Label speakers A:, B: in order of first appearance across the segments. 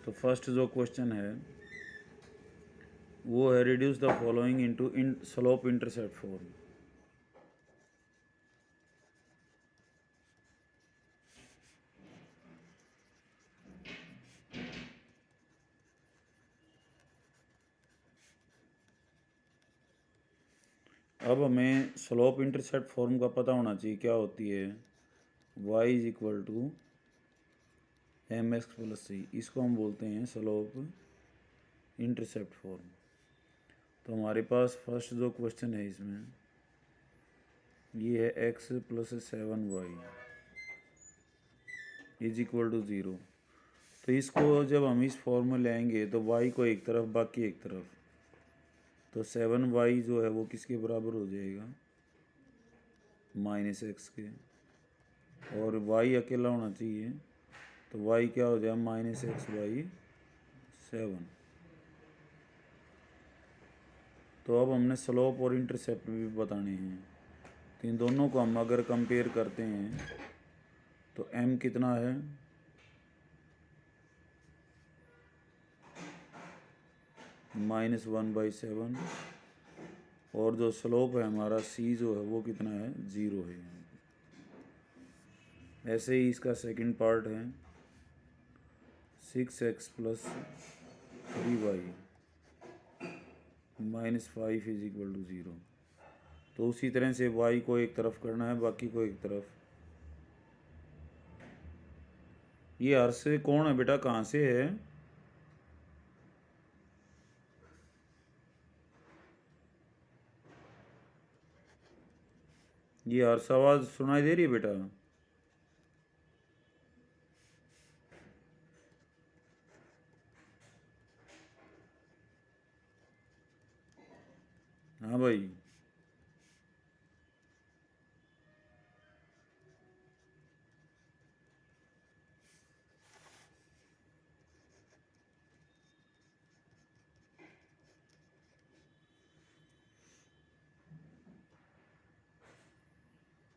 A: तो फर्स्ट जो क्वेश्चन है वो है reduce the following into slope intercept form. अब हमें स्लोप इंटरसेप्ट फॉर्म का पता होना चाहिए क्या होती है। y is equal to m x plus c, इसको हम बोलते हैं स्लोप इंटरसेप्ट फॉर्म। तो हमारे पास फर्स्ट जो क्वेश्चन है इसमें ये है x plus 7y is equal to 0। तो इसको जब हम इस फॉर्म में लाएंगे तो y को एक तरफ बाकी एक तरफ, तो 7y जो है वो किसके बराबर हो जाएगा, -x के, और y अकेला होना चाहिए तो y क्या हो जाएगा -x/7। तो अब हमने स्लोप और इंटरसेप्ट भी बताने हैं। तो इन दोनों को हम अगर कंपेयर करते हैं तो m कितना है, -1/7, और जो स्लोप है हमारा c जो है वो कितना है, 0 है। ऐसे ही इसका सेकंड पार्ट है 6x plus 3y -5 is equal to 0। तो उसी तरह से y को एक तरफ करना है, बाकी को एक तरफ। ये हर्ष कौन है बेटा, कहाँ से है? ये हर्ष आवाज़ सुनाई दे रही है बेटा? हाँ भाई।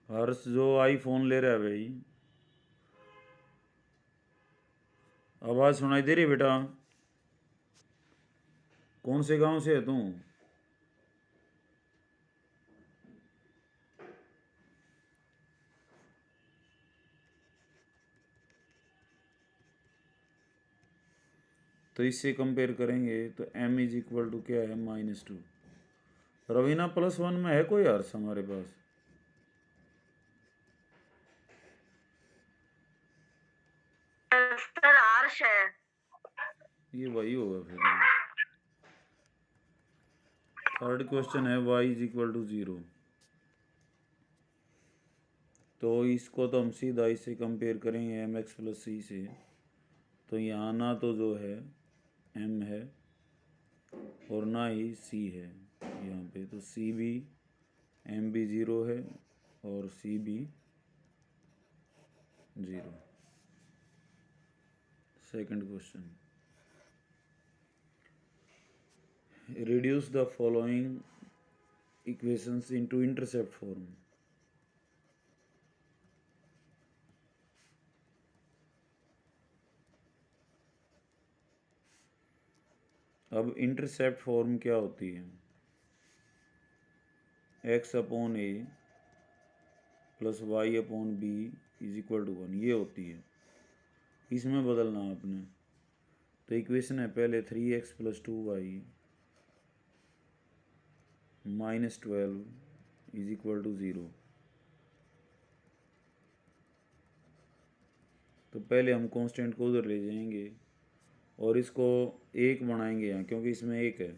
A: हर्ष जो आईफोन ले रहा है भाई, आवाज़ सुनाई दे रही है बेटा? कौन से गांव से है तू? तो इससे कंपेयर करेंगे तो m इज इक्वल टू क्या है, -2। रवीना +1 में है कोई हर्ष हमारे पास?
B: सर आर्श है।
A: ये वही होगा फिर। थर्ड क्वेश्चन है y इज इक्वल टू 0। तो इसको तो हम सीधा इससे कंपेयर करेंगे mx प्लस सी से। तो यहाँ ना तो जो है m है और ना ही c है यहाँ पे, तो c भी, m भी 0 है और c भी 0। Second question, reduce the following equations into intercept form. अब इंटरसेप्ट फॉर्म क्या होती है, x/a plus y/b is equal to 1, ये होती है। इसमें बदलना आपने। तो इक्वेशन है पहले 3x plus 2y -12 is equal to 0। तो पहले हम कांस्टेंट को उधर ले जाएंगे और इसको 1 बनाएंगे यहाँ, क्योंकि इसमें 1 है।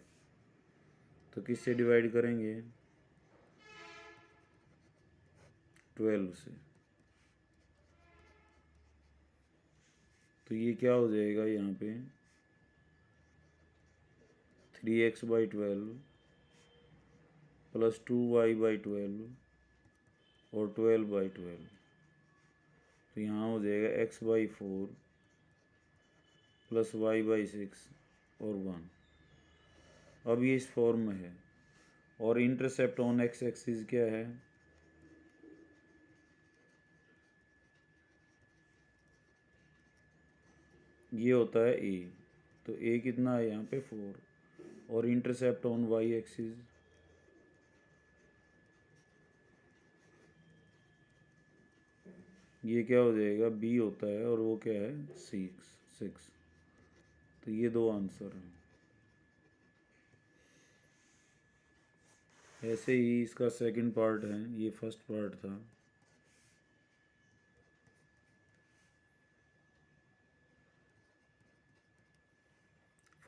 A: तो किससे डिवाइड करेंगे, 12 से। तो ये क्या हो जाएगा यहाँ पे, 3x/12 प्लस 2y/12 और 12/12। तो यहाँ हो जाएगा x/4 प्लस y/6 और 1। अब ये इस फॉर्म में है और इंटरसेप्ट ऑन x एक्सिस क्या है, ये होता है ए, तो ए कितना है यहाँ पे 4, और इंटरसेप्ट ऑन वाई एक्सिस ये क्या हो जाएगा, बी होता है, और वो क्या है 6। तो ये दो आंसर हैं। ऐसे ही इसका सेकंड पार्ट है, ये फर्स्ट पार्ट था।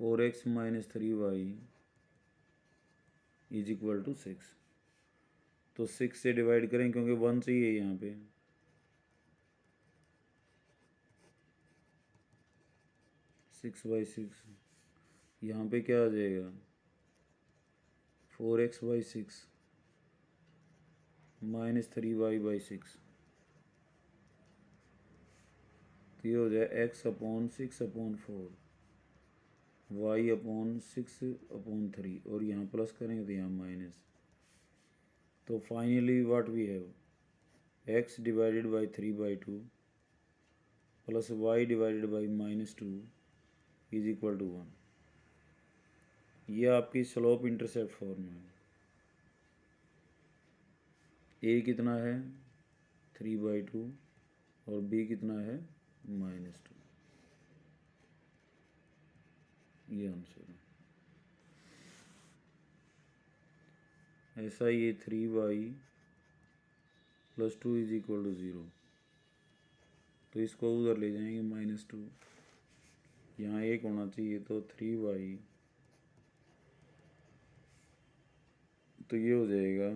A: Four x minus 3y is equal to 6। तो 6 से डिवाइड करें क्योंकि 1 चाहिए यहाँ पे। 6/6 यहाँ पे क्या आ जाएगा, 4x/6 माइनस 3y/6। तो ये हो जाए x/6/4 y/6/3, और यहाँ प्लस करेंगे तो यहाँ माइनस। तो finally what we have, x divided by 3/2 plus y divided by -2 is equal to 1। ये आपकी स्लोप इंटरसेप्ट फॉर्म है। a कितना है 3/2 और b कितना है -2। ये आंसर है। ऐसा ये 3y+2 इज इक्वल टू 0, तो इसको उधर ले जाएंगे -2, यहाँ एक होना चाहिए, तो 3y, तो ये हो जाएगा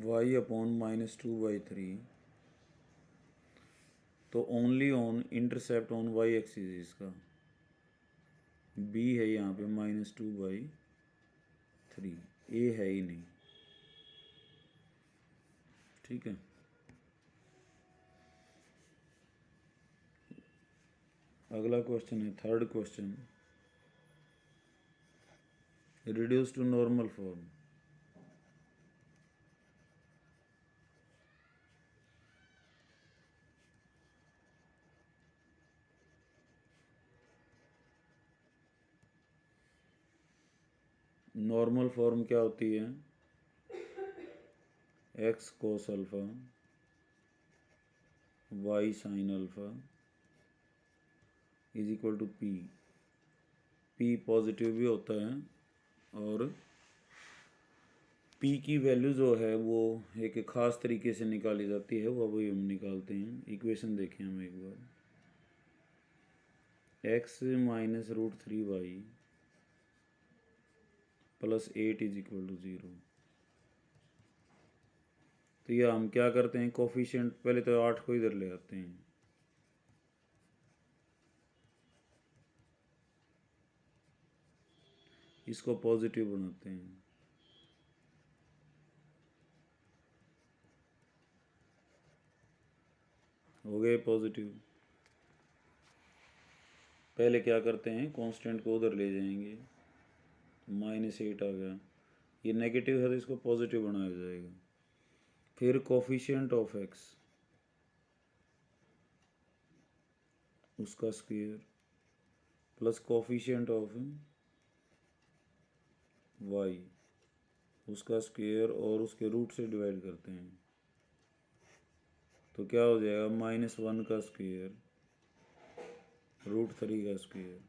A: y/-2/3। तो only on intercept on y axis इसका b है यहाँ पे -2/3, a है ही नहीं। ठीक है, अगला क्वेश्चन है third question, reduce to normal form. Normal form क्या होती है, x cos alpha y sin alpha is equal to p। p positive भी होता है, और p की वैल्यू जो है वो एक ख़ास तरीके से निकाली जाती है, वो अभी हम निकालते हैं। इक्वेशन देखें हम एक बार, x -√3y + 8 is equal to 0। तो ये हम क्या करते हैं, कोफिशिएंट पहले तो 8 को इधर ले आते हैं, इसको पॉजिटिव बनाते हैं, हो गए पॉजिटिव। पहले क्या करते हैं, कांस्टेंट को उधर ले जाएंगे, -8 आ गया, ये नेगेटिव है तो इसको पॉजिटिव बनाया जाएगा। फिर कोफिशिएंट ऑफ x उसका square plus coefficient of y उसका स्क्वायर, और उसके रूट से डिवाइड करते हैं, तो क्या हो जाएगा, -1 का स्क्वायर √3 का स्क्वायर,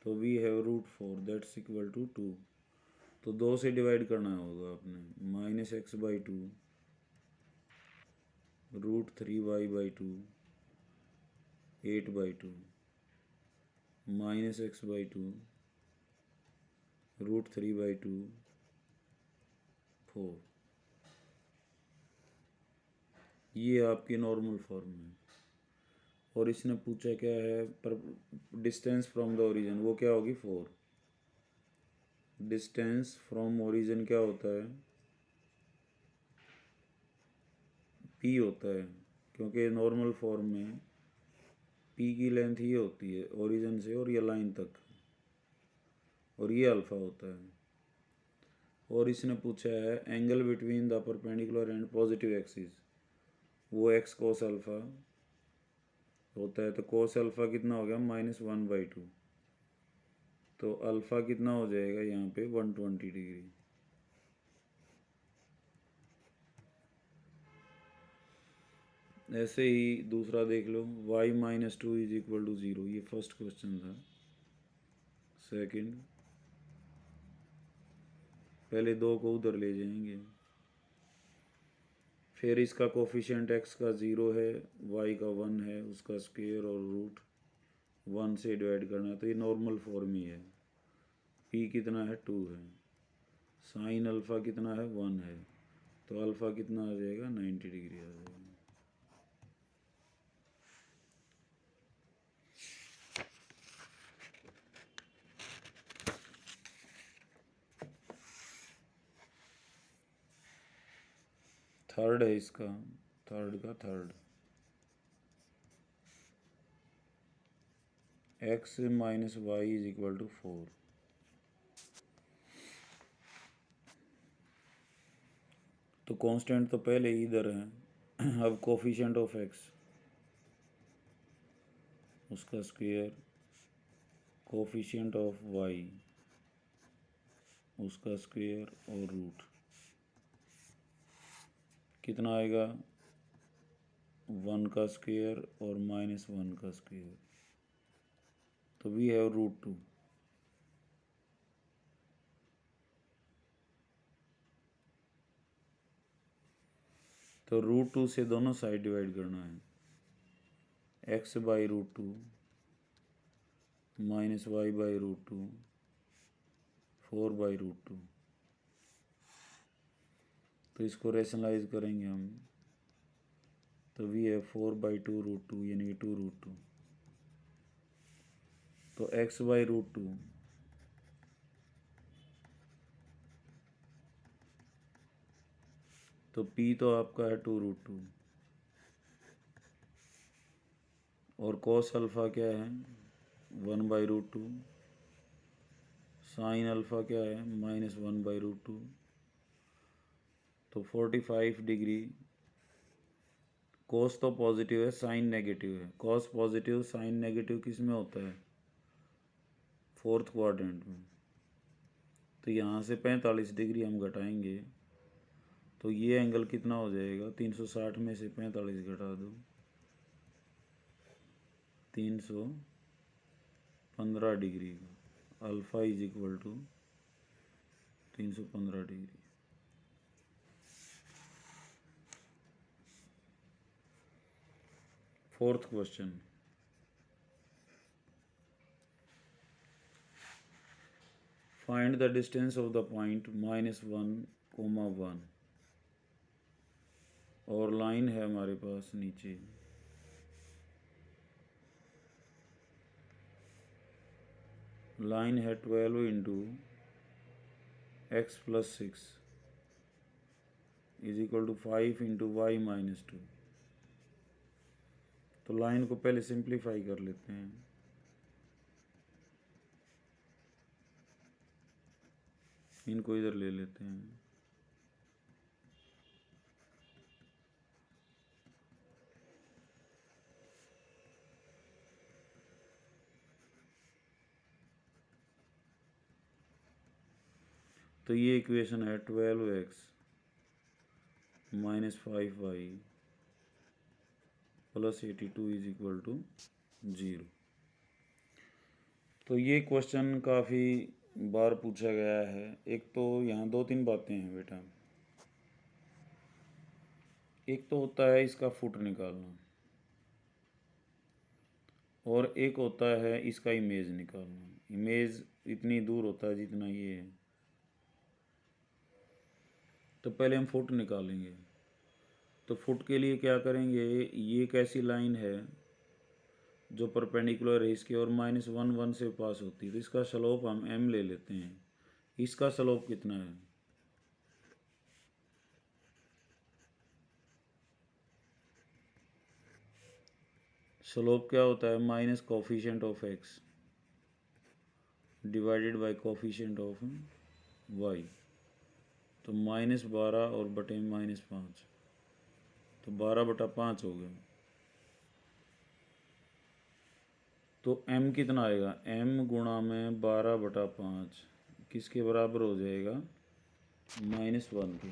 A: तो we have √4 that's equal to 2। तो 2 से डिवाइड करना होगा आपने, -x/2 √3y/2 8/2 -x/2 √3/2 4। ये आपकी नॉर्मल फॉर्म है। और इसने पूछा क्या है, पर डिस्टेंस फ्रॉम द ओरिजिन, वो क्या होगी 4। डिस्टेंस फ्रॉम ओरिजिन क्या होता है, p होता है, क्योंकि नॉर्मल फॉर्म में p की लेंथ ये होती है ओरिजिन से और ये लाइन तक, और ये अल्फ़ा होता है। और इसने पूछा है angle between the perpendicular and positive axis, वो x cos अल्फ़ा होता है, तो कोस अल्फ़ा कितना हो गया -1/2। तो अल्फ़ा कितना हो जाएगा यहाँ पे 120 डिग्री। ऐसे ही दूसरा देख लो, y - 2 = 0। ये फर्स्ट क्वेश्चन था। सेकंड, पहले दो को उधर ले जाएंगे, फिर इसका कोफिशिएंट x का 0 है, y का 1 है, उसका स्क्वायर और रूट 1 से डिवाइड करना है। तो ये नॉर्मल फॉर्म ही है। p कितना है 2 है, साइन अल्फ़ा कितना है 1 है, तो अल्फ़ा कितना आ जाएगा 90 डिग्री आ जाएगा। थर्ड है इसका, थर्ड का थर्ड, x - y = 4। तो कांस्टेंट तो पहले ही इधर है। अब कोफिशिएंट ऑफ x, उसका स्क्वायर, कोफिशिएंट ऑफ y, उसका स्क्वायर और रूट कितना आएगा 1 का स्क्वायर और -1 का स्क्वायर, तो वी हैव √2। तो √2 से दोनों साइड डिवाइड करना है, x/√2 -y/√2 4/√2। तो इसको रेशनलाइज करेंगे हम, तो वी है 4/2√2 यानी 2√2। तो x/√2 तो p तो आपका है 2√2 और cos अल्फ़ा क्या है 1/√2, साइन अल्फ़ा क्या है -1/√2। तो 45 डिग्री। cos तो पॉजिटिव है, साइन नेगेटिव है। cos पॉजिटिव साइन नेगेटिव किस में होता है, फोर्थ क्वाड्रेंट में। तो यहाँ से 45 डिग्री हम घटाएंगे, तो ये एंगल कितना हो जाएगा 360 में से 45 घटा दो 315 डिग्री का, alpha = 315 degree. Fourth question, find the distance of the point -1, 1 और लाइन है हमारे पास नीचे, लाइन है 12 × x + 6 = 5 × y - 2। तो लाइन को पहले सिंप्लीफाई कर लेते हैं। इनको इधर ले लेते हैं, तो ये इक्वेशन है 12x - 5y + 82 = 0। तो ये क्वेश्चन काफ़ी बार पूछा गया है। एक तो यहाँ 2-3 बातें हैं बेटा। एक तो होता है इसका फुट निकालना, और एक होता है इसका इमेज निकालना। इमेज इतनी दूर होता है जितना ये है। तो पहले हम फुट निकालेंगे। तो फुट के लिए क्या करेंगे, ये एक ऐसी लाइन है जो परपेंडिकुलर है इसके और -1, 1 से पास होती है। तो इसका स्लोप हम m ले लेते हैं। इसका स्लोप कितना है, स्लोप क्या होता है minus coefficient of x divided by coefficient of y। तो -12 और बटे -5, तो 12/5 हो गया। तो m कितना आएगा, m गुणा में 12/5 किसके बराबर हो जाएगा, -1 के।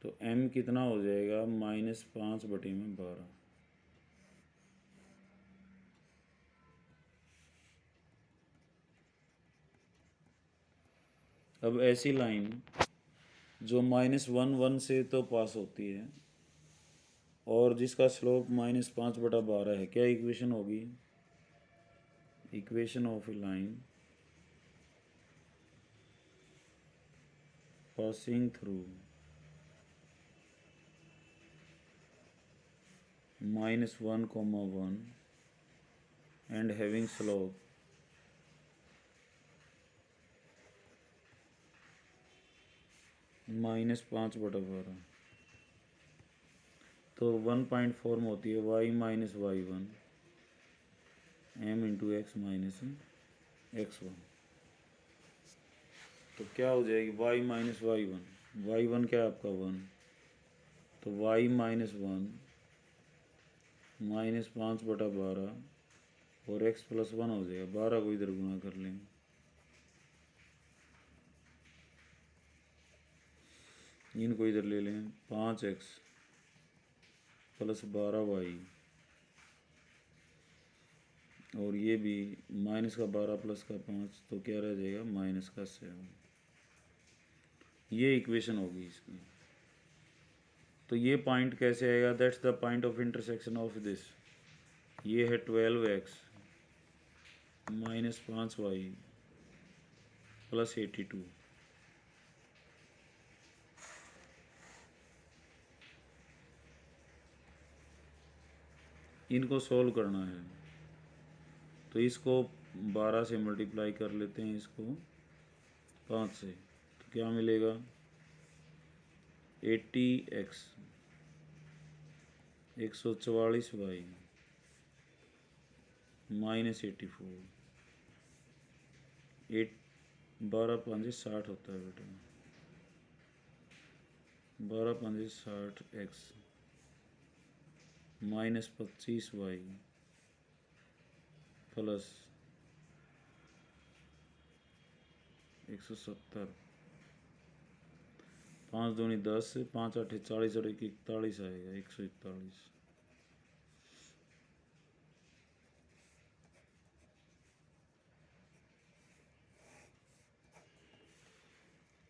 A: तो m कितना हो जाएगा, -5/12। अब ऐसी लाइन जो -1 से तो पास होती है और जिसका स्लोप -5/12 है, क्या इक्वेशन होगी, equation of a line passing through -1, 1 and having slope -5/12। तो 1 फॉर्म होती है y - y1 m × x - x1। तो क्या हो जाएगी, y - y1, y1 क्या है आपका 1, तो y - 1 -5/12 और x + 1 हो जाएगा। 12 को इधर गुणा कर लेंगे, इनको इधर ले लें, 5x + 12y और ये भी -12 + 5 तो क्या रह जाएगा, -7। ये इक्वेशन होगी इसकी। तो ये पॉइंट कैसे आएगा, that's the point of intersection of this. ये है 12x - 5y + 82। इनको सोल्व करना है, तो इसको 12 से मल्टीप्लाई कर लेते हैं, इसको 5 से, तो क्या मिलेगा, 80x 144y -84। 12 × 5 = 60 होता है बेटा, 12 × 5 = 60x -25y + 170। 5 दूनी 10, 5 8 40 और 1 41 आएगा, 141।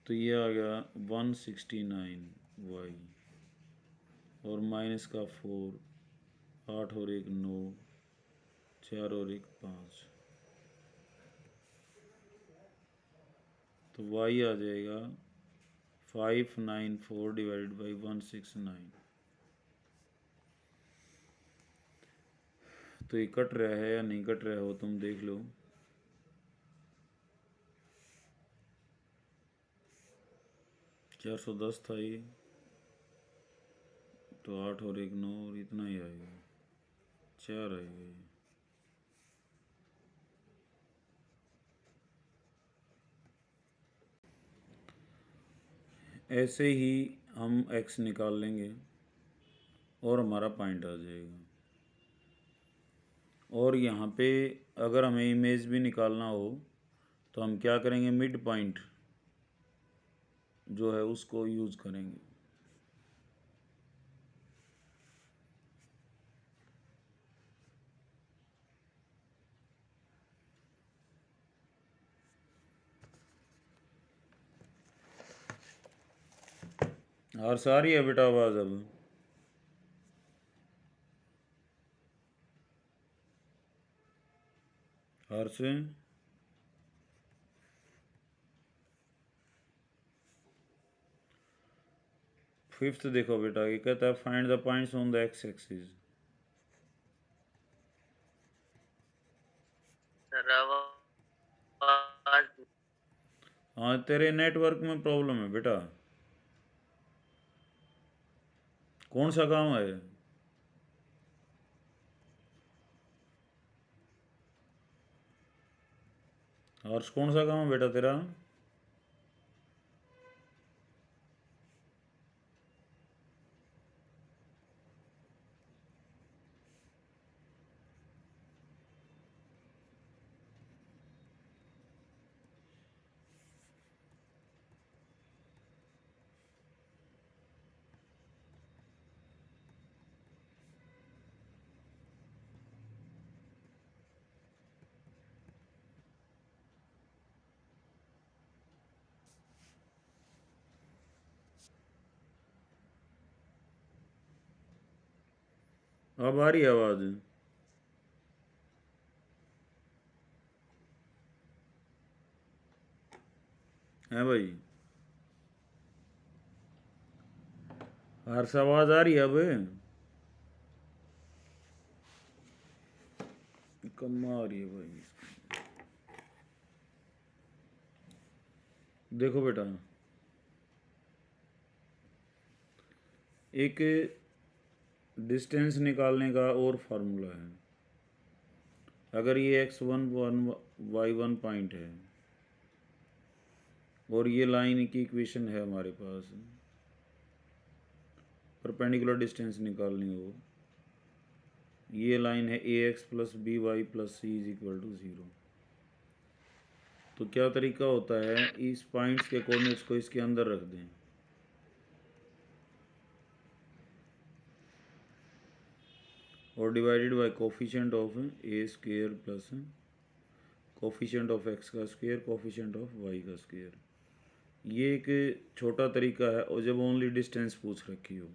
A: तो ये आ गया 169y और माइनस का 4, 8 और 1 9, 4 और 1 5, तो y आ जाएगा 594 / 169। तो ये कट रहा है या नहीं कट रहा हो तुम देख लो। 410 था ये, तो 8 और 1 9 और इतना ही आएगा, 4 आएगा ये। ऐसे ही हम x निकाल लेंगे और हमारा पॉइंट आ जाएगा। और यहाँ पे अगर हमें इमेज भी निकालना हो तो हम क्या करेंगे, मिड पॉइंट जो है उसको यूज़ करेंगे। और सारी है बेटा आवाज़ अब, हर से फिफ्थ देखो बेटा, ये कहता है find the points on the x axis. हाँ तेरे नेटवर्क में प्रॉब्लम है बेटा, कौन सा गांव है, हर्ष कौन सा गांव है बेटा तेरा, अब आ रही है आवाज? है भाई? हर्ष आवाज आ रही है अब? कम आ रही है भाई। देखो बेटा, एक डिस्टेंस निकालने का और फार्मूला है। अगर ये x1 y1 पॉइंट है और ये लाइन की इक्वेशन है हमारे पास, परपेंडिकुलर डिस्टेंस निकालनी हो, ये लाइन है ax plus B y plus C is equal to 0। तो क्या तरीका होता है, इस पॉइंट्स के कोऑर्डिनेट्स को इसके अंदर रख दें, और divided by coefficient of A square plus coefficient of x का स्क्वेयर कोफिशिएंट ऑफ वाई का स्क्वेयर। ये एक छोटा तरीका है, और जब ओनली डिस्टेंस पूछ रखी हो।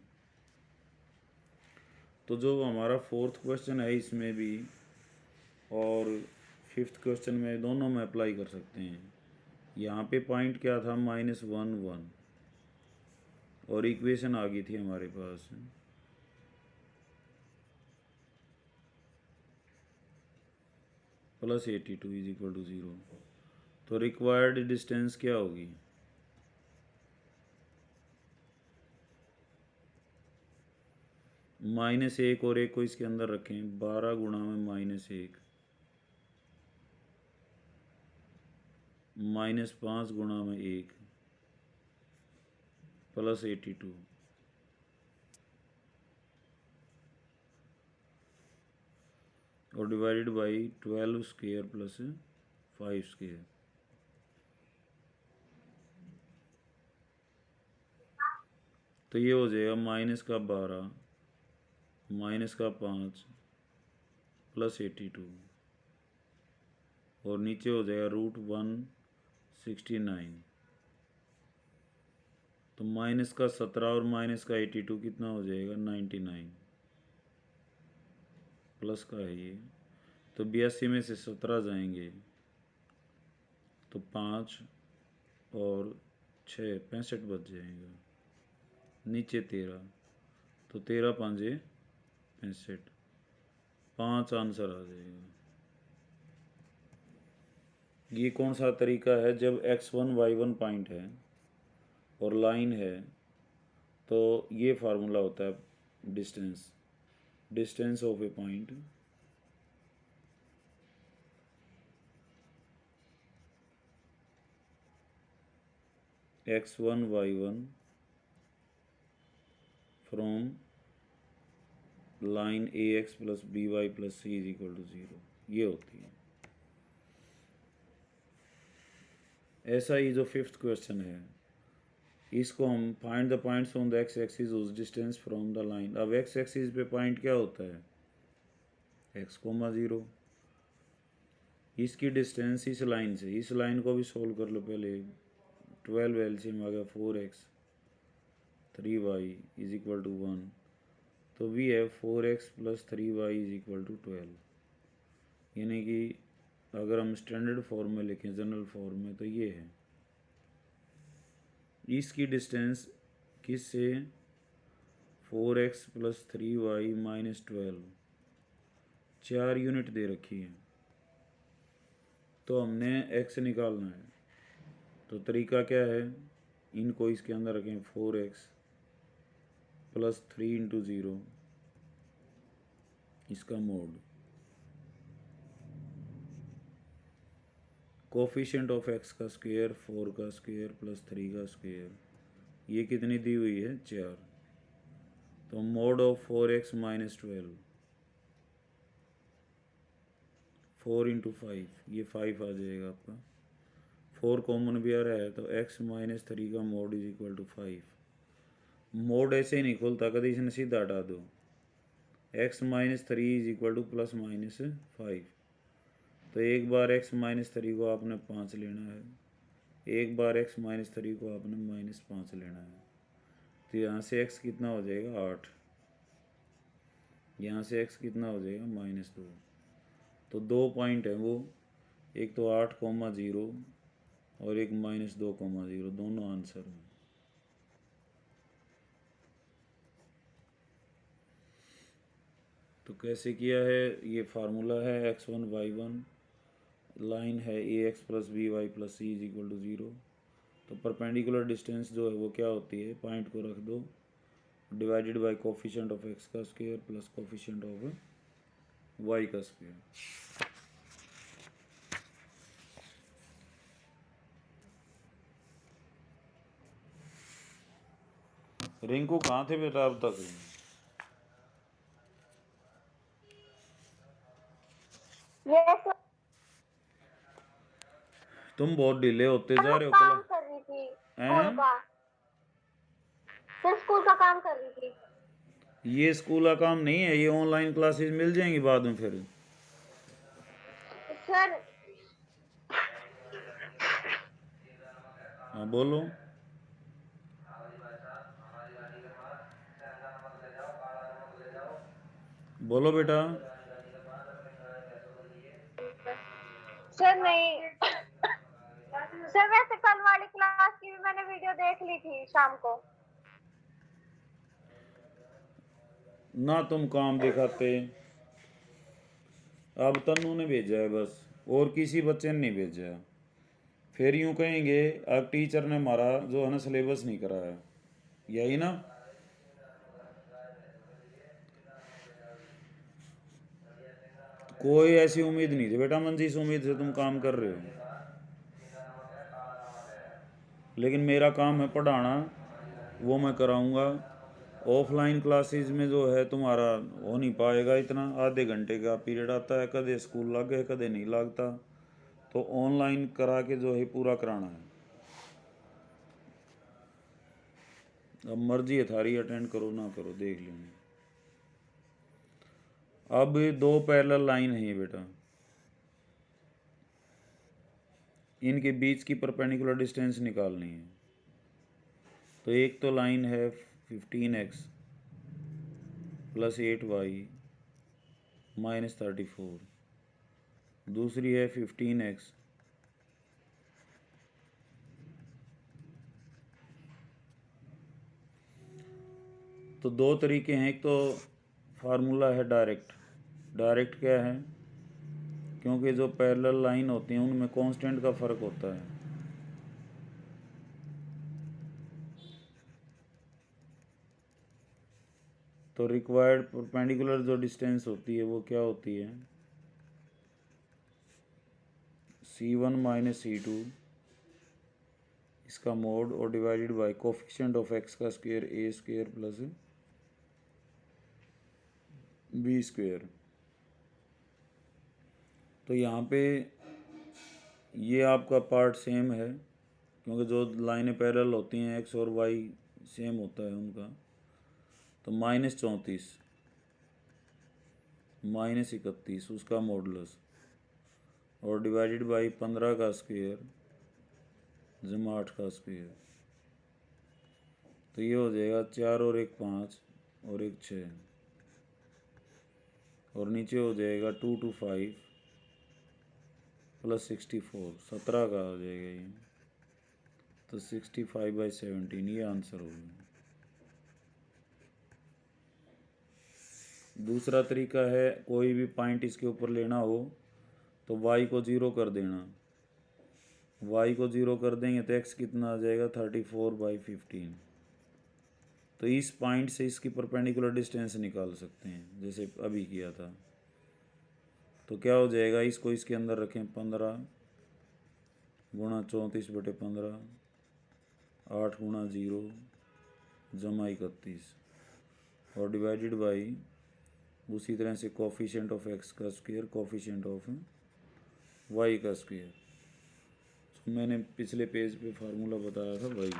A: तो जो हमारा फोर्थ क्वेश्चन है इसमें भी और फिफ्थ क्वेश्चन में, दोनों में अप्लाई कर सकते हैं। यहाँ पे पॉइंट क्या था, -1 1, और इक्वेशन आ गई थी हमारे पास +82 इज इक्वल टू 0। तो रिक्वायर्ड डिस्टेंस क्या होगी, -1 और 1 को इसके अंदर रखें, 12 गुणा में -1, -5 गुणा में 1 +82, और divided by 12 square plus 5 square. तो ये हो जाएगा -12 -5 +82, और नीचे हो जाएगा √169। तो -17 और -82 कितना हो जाएगा, 99, प्लस का है ये। तो 82 में से 17 जाएंगे तो 5 और 6 65 बच जाएगा, नीचे 13, तो 13 5 65, 5 आंसर आ जाएगा। ये कौन सा तरीका है, जब x1 y1 पॉइंट है और लाइन है, तो ये फार्मूला होता है distance of a point x1 y1 from line ax plus B y plus C is equal to 0, ये होती है। ऐसा ही जो फिफ्थ क्वेश्चन है, इसको हम find the points on the x axis उस डिस्टेंस फ्रॉम द लाइन। अब एक्स एक्सिस पे पॉइंट क्या होता है, x,0। इसकी डिस्टेंस इस लाइन से, इस लाइन को भी सोल्व कर लो पहले। 12 एलसीएम आ गया, 4x 3y is equal to 1। तो we have 4x plus 3y is equal to 12। यानी कि अगर हम स्टैंडर्ड फॉर्म में लिखें, जनरल फॉर्म में, तो ये है। इसकी डिस्टेंस किससे, 4x plus 3y minus 12, 4 unit दे रखी है, तो हमने x निकालना है। तो तरीका क्या है, इनको इसके अंदर रखें, 4x प्लस 3 इंटू 0, इसका मोड, कोफिशिएंट ऑफ x का स्क्वायर 4 का स्क्वायर प्लस 3 का स्क्वायर, ये कितनी दी हुई है, 4। तो mode of 4x minus 12, 4 into 5, ये 5 आ जाएगा आपका। 4 कॉमन भी आ रहा है, तो x माइनस 3 का mod is equal to 5। Mod ऐसे ही नहीं खुलता, कभी इसने सीधा हटा दो। x minus 3 is equal two plus minus 5। तो एक बार x माइनस 3 को आपने 5 लेना है, एक बार x माइनस 3 को आपने -5 लेना है। तो यहाँ से x कितना हो जाएगा, 8। यहाँ से x कितना हो जाएगा -2। तो 2 पॉइंट है वो, एक तो 8,0 और एक -2,0, दोनों आंसर हैं। तो कैसे किया है, ये फार्मूला है x1 y1, लाइन है ax + by + c = 0। तो परपेंडिकुलर डिस्टेंस जो है वो क्या होती है, पॉइंट को रख दो, divided by coefficient of x का square plus coefficient of y का स्क्वायर। रिंकू कहाँ थे बेटा अब तक?
B: ये
A: तुम बहुत डिले होते जा रहे हो।
B: काम कर रही थी स्कूल
A: हैं?
B: का, सिर्फ स्कूल का काम कर रही थी।
A: ये स्कूल का काम नहीं है, ये ऑनलाइन क्लासेस मिल जाएंगी बाद में फिर।
B: सर
A: हाँ बोलो। बोलो बेटा।
B: सर नहीं सर, वैसे कल वाली क्लास की भी मैंने वीडियो देख ली थी शाम को।
A: ना तुम काम दिखाते। अब तन्नू ने भेजा है बस, और किसी बच्चे ने नहीं भेजा है। फिर यूं कहेंगे अब टीचर ने हमारा जो है ना सिलेबस नहीं कराया, यही ना। कोई ऐसी उम्मीद नहीं थी बेटा मंजीश, उम्मीद से तुम काम कर रहे हो, लेकिन मेरा काम है पढ़ाना, वो मैं कराऊंगा। ऑफलाइन क्लासेस में जो है तुम्हारा हो नहीं पाएगा इतना, आधे घंटे का पीरियड आता है, कदे स्कूल लगे कदे नहीं लगता, तो ऑनलाइन करा के जो है पूरा कराना है। अब मर्जी है थारी, अटेंड करो ना करो देख लेंगे। अब 2 पैरेलल लाइन है ये बेटा, इनके बीच की परपेंडिकुलर डिस्टेंस निकालनी है। तो एक तो लाइन है 15x + 8y - 34, दूसरी है 15x तो 2 तरीके हैं, एक तो फार्मूला है डायरेक्ट। डायरेक्ट क्या है, क्योंकि जो पैरेलल लाइन होती हैं उनमें कांस्टेंट का फ़र्क होता है। तो रिक्वायर्ड परपेंडिकुलर जो डिस्टेंस होती है वो क्या होती है, c1 - c2 इसका मोड और divided by coefficient of x का स्क्वायर a² + b²। तो यहाँ पे ये आपका पार्ट सेम है, क्योंकि जो लाइनें पैरेलल होती हैं x और y सेम होता है उनका। तो -34 -31 उसका मॉडुलस और डिवाइडेड बाई 15 का स्क्वायर जमा 8 का स्क्वायर। तो ये हो जाएगा 4 और 1 5 और 1 6, और नीचे हो जाएगा 2 2 5 + 64 17 का हो जाएगा ये। तो 65/17 ये आंसर हो गया। दूसरा तरीका है, कोई भी पॉइंट इसके ऊपर लेना हो तो y को 0 कर देना, y को 0 कर देंगे तो x कितना आ जाएगा 34/15। तो इस पॉइंट से इसकी परपेंडिकुलर डिस्टेंस निकाल सकते हैं जैसे अभी किया था। तो क्या हो जाएगा, इसको इसके अंदर रखें 15 × 34/15, 8 × 0 जमा 31 और डिवाइडेड बाई उसी तरह से कोफिशिएंट ऑफ x का स्क्वायर कोफिशिएंट ऑफ y का स्क्वायर। तो मैंने पिछले पेज पे फार्मूला बताया था वही,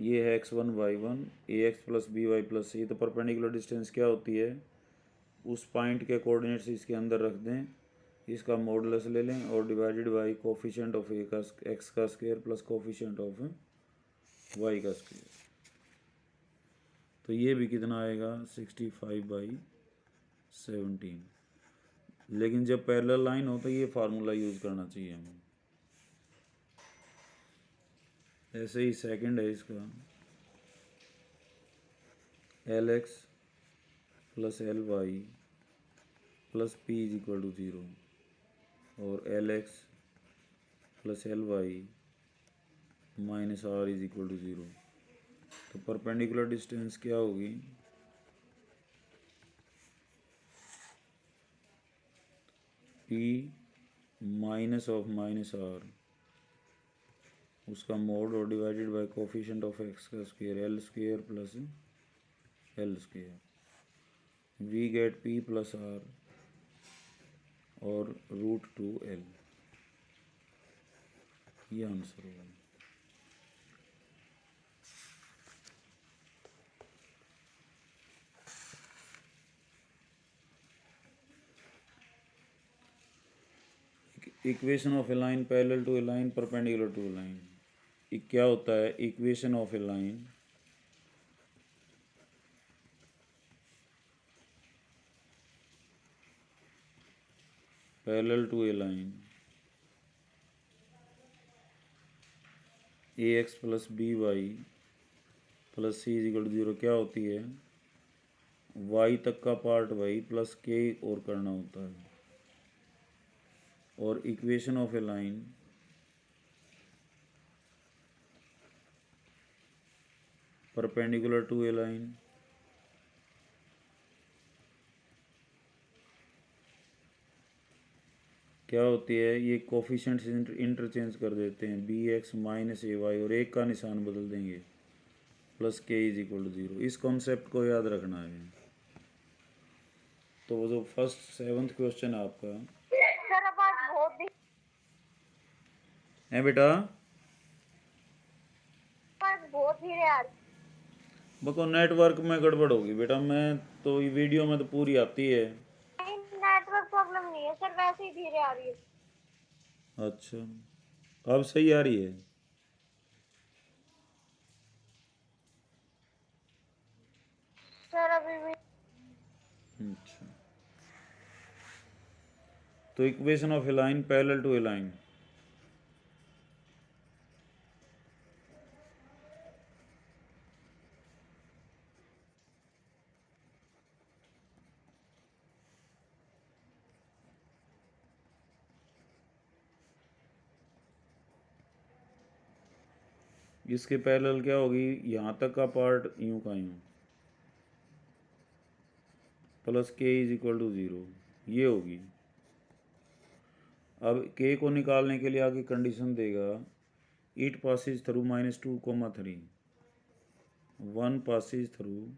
A: ये है x1 y1 ax + by + c। तो परपेंडिकुलर डिस्टेंस क्या होती है, उस पॉइंट के कोऑर्डिनेट्स इसके अंदर रख दें, इसका मॉडुलस ले लें और divided by coefficient of x का square plus coefficient of y का स्क्वायर। तो ये भी कितना आएगा 65/17। लेकिन जब पैरेलल लाइन हो तो ये फार्मूला यूज़ करना चाहिए हमें। ऐसे ही सेकंड है इसका, LX + LY + P = 0 और LX + LY - R = 0। तो परपेंडिकुलर डिस्टेंस क्या होगी, P -(-R) उसका मोड और divided by coefficient of x का square L² + L²। We get P + R और √2L। ये आंसर होगा। Equation of a line parallel to a line perpendicular to a line. क्या होता है equation of a line parallel to a line AX + BY + C = 0 क्या होती है, y तक का पार्ट y + k और करना होता है। और equation of a line perpendicular to a line क्या होती है, ये कोफिशिएंट्स इंटरचेंज कर देते हैं, BX - AY और एक का निशान बदल देंगे + k = 0। इस कॉन्सेप्ट को याद रखना है। तो वो जो फर्स्ट 7th क्वेश्चन है आपका
B: सर आवाज बहुत
A: है बेटा,
B: धीरे आ रही।
A: बको नेटवर्क में गड़बड़ होगी बेटा, मैं तो ये वीडियो में तो पूरी आती है।
B: नेटवर्क प्रॉब्लम नहीं है सर, वैसे ही धीरे आ रही है।
A: अच्छा, अब सही आ रही है।
B: सर अभी भी
A: अच्छा, तो equation of a line parallel to a line इसके पैरेलल क्या होगी, यहाँ तक का पार्ट यूं का यूं + k = 0 ये होगी। अब k को निकालने के लिए आगे कंडीशन देगा, it passes through -2, 3 1 passes through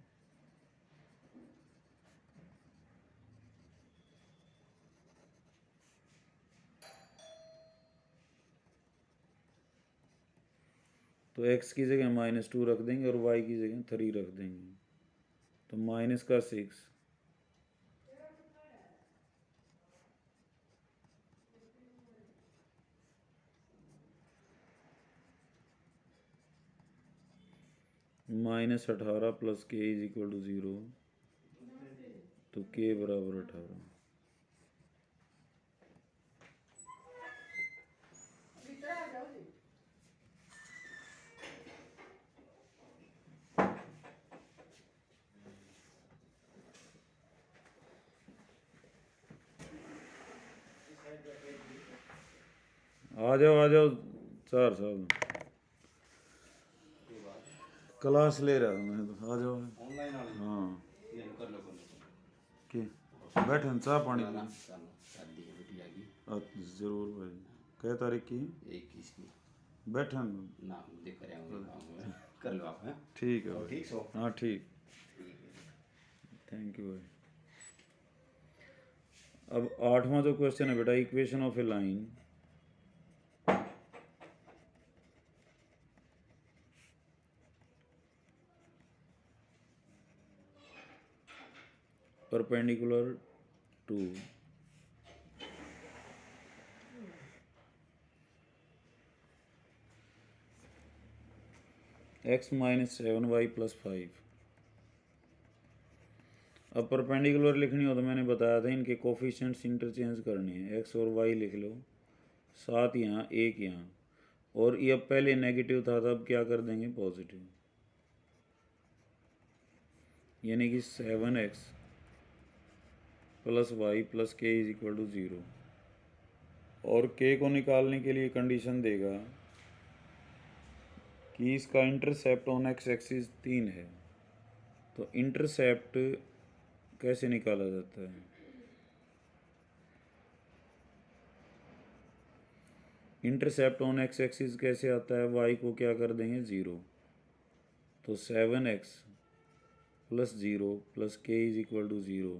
A: तो x की जगह -2 रख देंगे और y की जगह 3 रख देंगे, तो -6 -18 + k = 0, तो k = 18। आ जाओ 4 साल क्लास ले रहा हूँ मैं, तो आ जाओ। हाँ के बैठे चाह पानी जरूर भाई। कै तारीख की,
C: 21 की
A: बैठे
C: ना देख रहे होंगे कर लो आप।
A: ठीक है भाई।
C: ठीक सो
A: हाँ ठीक, थैंक यू भाई। अब 8वां जो क्वेश्चन है बेटा, equation of a line perpendicular to x - 7y + 5 अब परपेंडिकुलर लिखनी हो तो मैंने बताया था इनके कोफिशिएंट्स इंटरचेंज करने हैं, एक्स और वाई लिख लो, 7 यहाँ 1 यहाँ, और ये अब पहले नेगेटिव था तब क्या कर देंगे पॉजिटिव, यानी कि 7x प्लस वाई प्लस के इज इक्वल टू 0। और के को निकालने के लिए कंडीशन देगा कि इसका इंटरसेप्ट ऑन एक्स एक्सिस 3 है। तो इंटरसेप्ट कैसे निकाला जाता है? इंटरसेप्ट ऑन एक्स एक्सिस कैसे आता है? वाई को क्या कर देंगे 0, तो 7x प्लस 0 प्लस के इज इक्वल टू 0,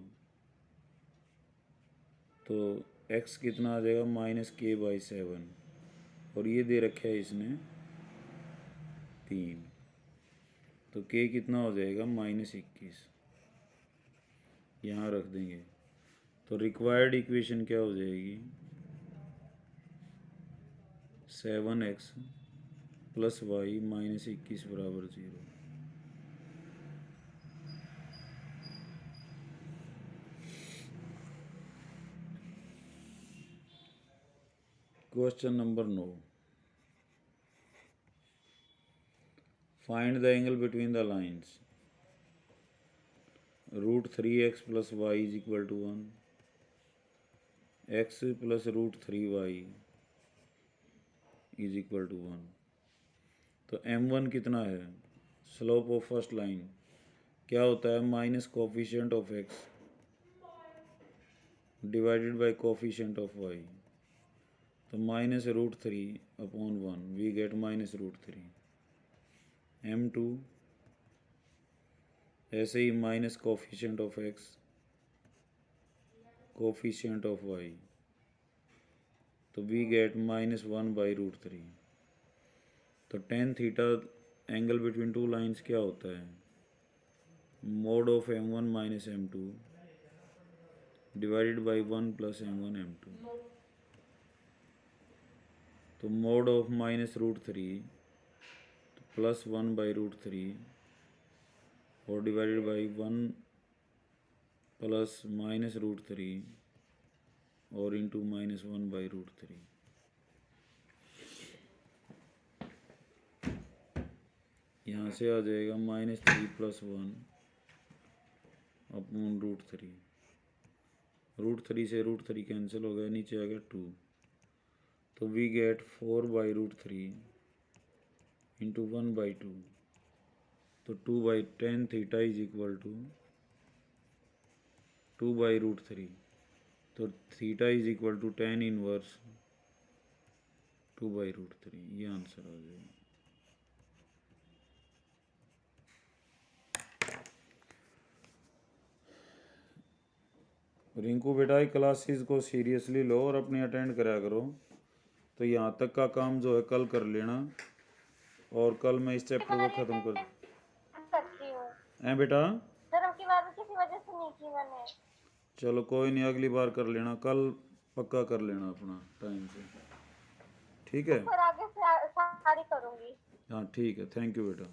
A: तो x कितना आ जाएगा -k/7, और ये दे रखा है इसने 3, तो k कितना हो जाएगा -21, यहाँ रख देंगे। तो रिक्वायर्ड इक्वेशन क्या हो जाएगी? 7x प्लस वाई -21 बराबर 0। Question number 9, find the angle between the lines √3x plus y is equal to 1, x plus √3y is equal to 1। तो m1 कितना है? स्लोप ऑफ फर्स्ट लाइन क्या होता है? Minus coefficient of x divided by coefficient of y, तो -√3/1 we get -√3। m2 ऐसे ही minus coefficient of x coefficient of y, तो वी गेट -1/√3। तो tan theta angle between two lines क्या होता है? Mod of m1 minus m2 divided by 1 plus m1 m2, तो mode of -√3 plus 1/√3 और divided by 1 plus -√3 और into -1/√3। यहाँ से आ जाएगा -3 + 1 अपॉन √3, √3 से √3 कैंसिल हो गया, नीचे आ गया 2, तो वी गेट 4/√3 इंटू 1/2, तो 2/tan theta is equal to 2/√3, तो theta is equal to tan inverse 2/√3, ये आंसर आ जाएगा। रिंकू बेटा क्लासेस को सीरियसली लो और अपनी अटेंड करा करो। तो यहाँ तक का काम जो है कल कर लेना, और कल मैं इस चैप्टर को ख़त्म कर
B: सकती हूँ।
A: हैं बेटा?
B: धर्म की बात किसी वजह से नहीं की मैंने।
A: चलो कोई नहीं, अगली बार कर लेना, कल पक्का कर लेना अपना टाइम से, ठीक है?
B: फिर आगे से सारी करूँगी।
A: हाँ ठीक है, थैंक यू बेटा।